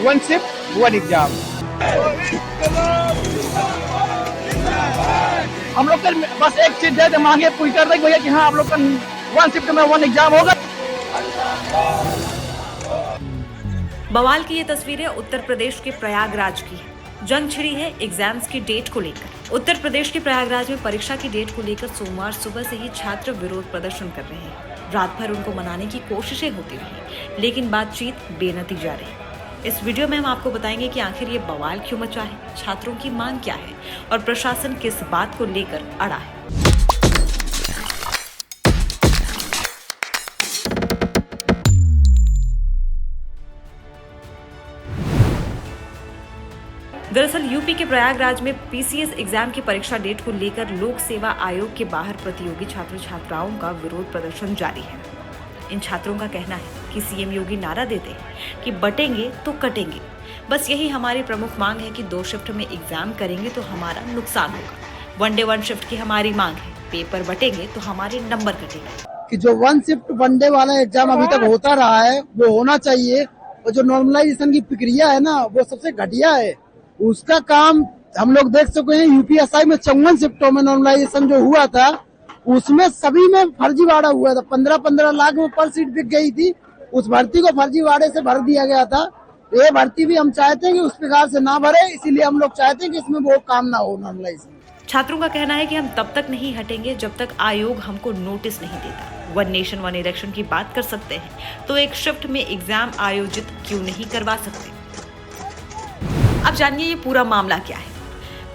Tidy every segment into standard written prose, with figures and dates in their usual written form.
One shift one exam. हम लोग कल बस एक चीज दे मांगे पूरी कर रहे भैया कि हाँ आप लोग का वन शिफ्ट में वन एग्जाम होगा। बवाल की ये तस्वीरें उत्तर प्रदेश के प्रयागराज की है। जंग छिड़ी है एग्जाम्स की डेट को लेकर। उत्तर प्रदेश के प्रयागराज में परीक्षा की डेट को लेकर सोमवार सुबह से ही छात्र विरोध प्रदर्शन कर रहे हैं। रात भर उनको मनाने की कोशिशें होती रही, लेकिन बातचीत बेनतीजा रही। इस वीडियो में हम आपको बताएंगे कि आखिर ये बवाल क्यों मचा है, छात्रों की मांग क्या है और प्रशासन किस बात को लेकर अड़ा है। दरअसल यूपी के प्रयागराज में पीसीएस एग्जाम की परीक्षा डेट को लेकर लोक सेवा आयोग के बाहर प्रतियोगी छात्र छात्राओं का विरोध प्रदर्शन जारी है। इन छात्रों का कहना है कि सीएम योगी नारा देते हैं कि बटेंगे तो कटेंगे। बस यही हमारी प्रमुख मांग है कि 2 शिफ्ट में एग्जाम करेंगे तो हमारा नुकसान होगा। वन डे वन शिफ्ट की हमारी मांग है, पेपर बटेंगे तो हमारे नंबर कटेंगे। कि जो वन शिफ्ट वन डे वाला एग्जाम अभी तक होता रहा है वो होना चाहिए, और जो नॉर्मलाइजेशन की प्रक्रिया है ना वो सबसे घटिया है। उसका काम हम लोग देख सके हैं। यूपीएसआई में 54 शिफ्टों में नॉर्मलाइजेशन जो हुआ था उसमें सभी में फर्जीवाड़ा हुआ था। 15-15 लाख में पर सीट बिक गई थी। उस भर्ती को फर्जीवाड़े से भर दिया गया था। ये भर्ती भी हम चाहते हैं कि उस प्रकार से ना भरे, इसीलिए हम लोग चाहते हैं कि इसमें वो काम ना हो नॉर्मलाइजेशन। छात्रों का कहना है कि हम तब तक नहीं हटेंगे जब तक आयोग हमको नोटिस नहीं देता। वन नेशन वन इलेक्शन की बात कर सकते हैं तो एक शिफ्ट में एग्जाम आयोजित क्यों नहीं करवा सकते। अब जानिए ये पूरा मामला क्या है।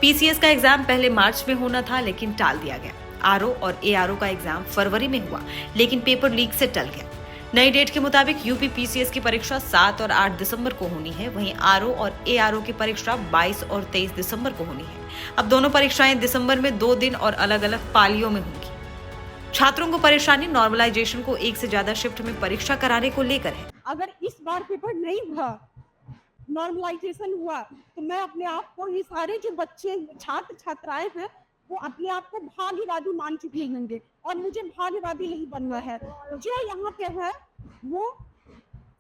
पीसीएस का एग्जाम पहले मार्च में होना था लेकिन टाल दिया गया। आरओ और एआरओ का एग्जाम फरवरी में हुआ लेकिन पेपर लीक से टल गया। नई डेट के मुताबिक यूपी पीसीएस की परीक्षा 7 और 8 दिसंबर को होनी है, वहीं आरओ और एआरओ की परीक्षा 22 और 23 दिसंबर को होनी है। अब दोनों परीक्षाएं दिसंबर में 2 दिन और अलग अलग पालियों में होंगी। छात्रों को परेशानी नॉर्मलाइजेशन को एक से ज्यादा शिफ्ट में परीक्षा कराने को लेकर है। अगर इस बार पेपर नहीं हुआ, नॉर्मलाइजेशन हुआ, तो मैं अपने आप को, ये सारे जो बच्चे छात्र छात्राएं हैं वो अपने आप को भाग्यवादी मान चुके होंगे और मुझे भाग्यवादी नहीं बनना है। जो यहाँ पे है वो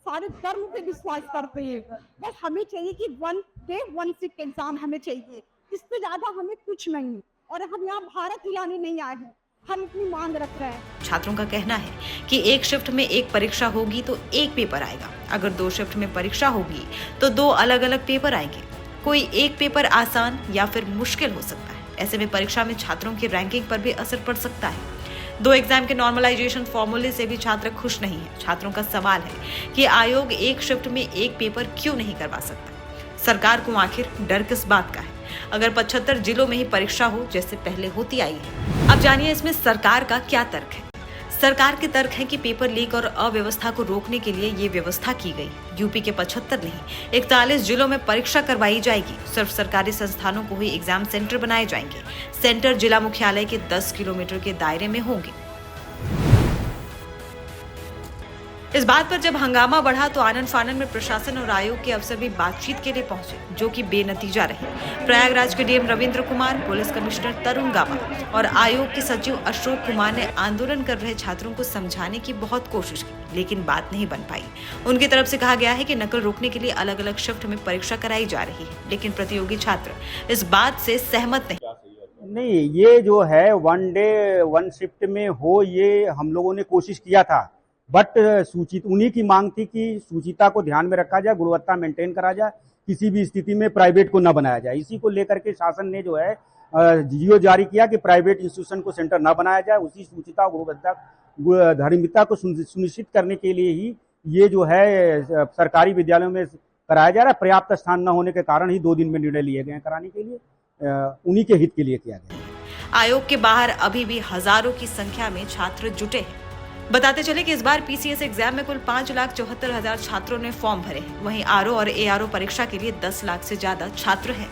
सारे धर्म पे विश्वास करते हैं। बस हमें चाहिए कि one day one shift exam हमें चाहिए, इससे ज्यादा हमें कुछ नहीं। और हम यहाँ भारत हिलाने नहीं आए हैं, हम अपनी मांग रख रहे हैं। छात्रों का कहना है कि एक शिफ्ट में एक परीक्षा होगी तो एक पेपर आएगा। अगर 2 शिफ्ट में परीक्षा होगी तो 2 अलग अलग पेपर आएंगे। कोई एक पेपर आसान या फिर मुश्किल हो सकता है। ऐसे में परीक्षा में छात्रों की रैंकिंग पर भी असर पड़ सकता है। 2 एग्जाम के नॉर्मलाइजेशन फॉर्मूले से भी छात्र खुश नहीं है। छात्रों का सवाल है कि आयोग एक शिफ्ट में एक पेपर क्यों नहीं करवा सकता। सरकार को आखिर डर किस बात का है। अगर 75 जिलों में ही परीक्षा हो जैसे पहले होती आई है। अब जानिए इसमें सरकार का क्या तर्क है। सरकार के तर्क है कि पेपर लीक और अव्यवस्था को रोकने के लिए ये व्यवस्था की गई। यूपी के 75 नहीं 41 जिलों में परीक्षा करवाई जाएगी। सिर्फ सरकारी संस्थानों को ही एग्जाम सेंटर बनाए जाएंगे। सेंटर जिला मुख्यालय के 10 किलोमीटर के दायरे में होंगे। इस बात पर जब हंगामा बढ़ा तो आनन फानन में प्रशासन और आयोग के अफसर भी बातचीत के लिए पहुंचे, जो कि बेनतीजा रहे। प्रयागराज के DM Ravindra Kumar, police commissioner Tarun Gaba और आयोग के सचिव अशोक कुमार ने आंदोलन कर रहे छात्रों को समझाने की बहुत कोशिश की, लेकिन बात नहीं बन पाई। उनकी तरफ से कहा गया है कि नकल रोकने के लिए अलग अलग शिफ्ट में परीक्षा कराई जा रही है, लेकिन प्रतियोगी छात्र इस बात से सहमत नहीं। ये जो है वन डे वन शिफ्ट में हो, ये हम लोगों ने कोशिश किया था, बट सूचित उन्हीं की मांग थी कि सूचिता को ध्यान में रखा जाए, गुणवत्ता मेंटेन करा जाए, किसी भी स्थिति में प्राइवेट को न बनाया जाए। इसी को लेकर के शासन ने जो है जियो जारी किया कि प्राइवेट इंस्टीट्यूशन को सेंटर न बनाया जाए। उसी सूचिता गुणवत्ता धार्मिकता को सुनिश्चित करने के लिए ही ये जो है सरकारी विद्यालयों में कराया जा रहा है। पर्याप्त स्थान न होने के कारण ही 2 दिन में निर्णय लिए गए हैं कराने के लिए, उन्हीं के हित के लिए किया गया। आयोग के बाहर अभी भी हजारों की संख्या में छात्र जुटे हैं। बताते चले कि इस बार पीसीएस एग्जाम में कुल 5,74,000 छात्रों ने फॉर्म भरे हैं। वहीं आरओ और एआरओ परीक्षा के लिए 10 लाख से ज्यादा छात्र हैं।